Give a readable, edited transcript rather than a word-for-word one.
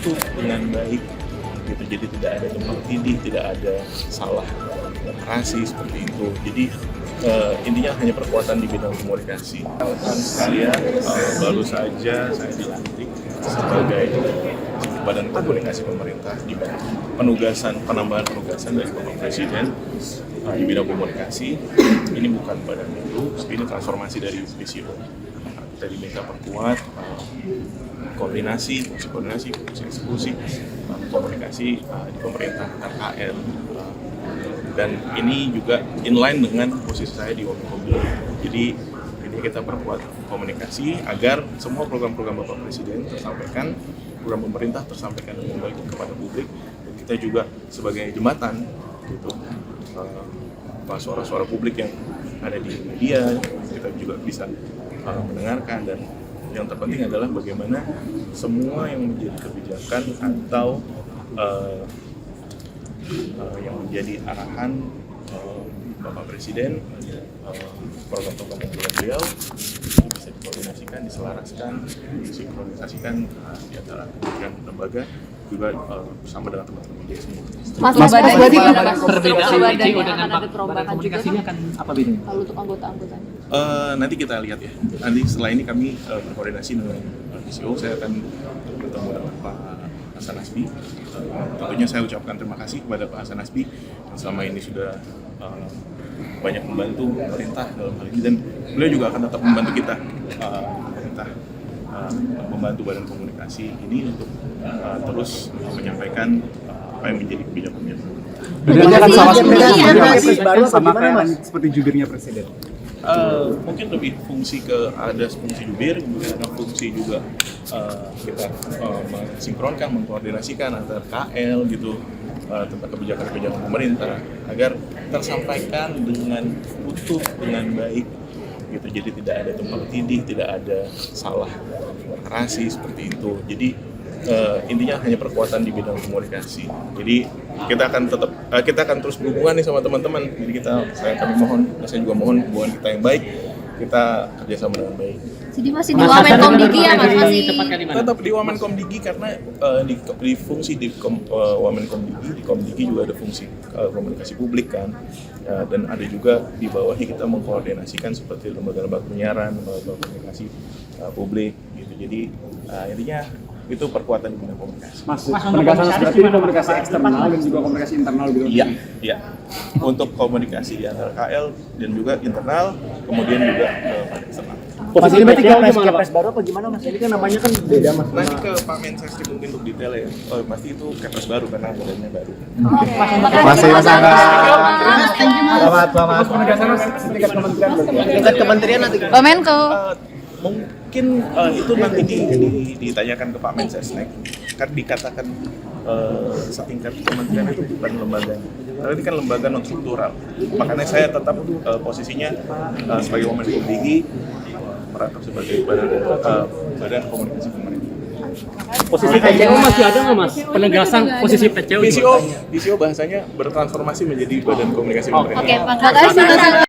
utuh dengan baik gitu. Jadi tidak ada tumpang tindih, tidak ada salah narasi seperti itu. Jadi intinya hanya perkuatan di bidang komunikasi. Rekan sekalian, baru saja saya dilantik sebagai Badan Komunikasi Pemerintah di penambahan penugasan dari Bapak Presiden di bidang komunikasi. Ini bukan badan baru, ini transformasi dari PCO. Kita diminta perkuat koordinasi, fungsi eksekusi, komunikasi di pemerintah RKL. Dan ini juga inline dengan posisi saya di Wamenkomdigi. Jadi ini kita perkuat komunikasi agar semua program-program Bapak Presiden tersampaikan, program pemerintah tersampaikan dengan baik kepada publik. Dan kita juga sebagai jembatan gitu, suara-suara publik yang ada di media kita juga bisa mendengarkan. Dan yang terpenting adalah bagaimana semua yang menjadi kebijakan atau yang menjadi arahan Bapak Presiden, program-program beliau bisa dikoordinasikan, diselaraskan, disinkronisasikan di antara kementerian lembaga juga bersama dengan teman-teman media semua. Mas berarti perbedaan PCO dengan Badan Komunikasinya akan apa bedanya? Kalau untuk anggota-anggotanya? Nanti kita lihat ya. Nanti setelah ini kami berkoordinasi dengan PCO. Saya akan bertemu dengan Pak Hasan Nasbi. Tentunya saya ucapkan terima kasih kepada Pak Hasan Nasbi yang selama ini sudah banyak membantu pemerintah dalam hal ini, dan beliau juga akan tetap membantu kita pemerintah membantu Badan Komunikasi ini untuk terus menyampaikan apa yang menjadi kebijakannya. Bedanya kan sama seperti jubirnya Presiden. Mungkin lebih fungsi ada fungsi jubir, kemudian ada fungsi juga kita mensinkronkan, mengkoordinasikan antara KL gitu tentang kebijakan-kebijakan pemerintah agar tersampaikan dengan utuh, dengan baik gitu. Jadi tidak ada tumpang tindih, tidak ada salah narasi seperti itu. Jadi intinya hanya perkuatan di bidang komunikasi. Jadi kita akan terus berhubungan nih sama teman-teman. Jadi kami mohon, saya juga mohon hubungan kita yang baik, kita kerjasama dengan baik. Jadi masih di Wamenkomdigi ya Mas? Masih tetap di Wamenkomdigi karena di fungsi di Wamenkomdigi, di Komdigi juga ada fungsi komunikasi publik kan, dan ada juga di bawahnya kita mengkoordinasikan seperti lembaga-lembaga penyiaran, lembaga komunikasi publik gitu. Jadi intinya itu perkuatan di bidang komunikasi. Mas, penegasan berarti komunikasi eksternal dan juga komunikasi internal gitu. Iya. Untuk komunikasi di antara KL dan juga internal, kemudian juga eksternal. Mas, ini berarti Kepres baru apa gimana Mas? Ini kan namanya kan beda Mas. Nanti ke Pak Mensesnek mungkin untuk detail ya. Pasti itu Kepres baru karena badannya baru. Masih Angga. Selamat. Penegasan setingkat kementerian. Tingkat kementerian nanti. Wamenko. Mungkin itu nanti ditanyakan ke Pak Mensesnek. Kan dikatakan setingkat kementerian itu bukan lembaga. Karena ini kan lembaga non struktural. Makanya saya tetap posisinya sebagai Wamenkomdigi merangkap sebagai badan komunikasi pemerintah. Posisi PCO masih ada nggak Mas? Penegasan posisi PCO? PCO bahasanya bertransformasi menjadi badan komunikasi pemerintah. Oke, Pak. Makasih.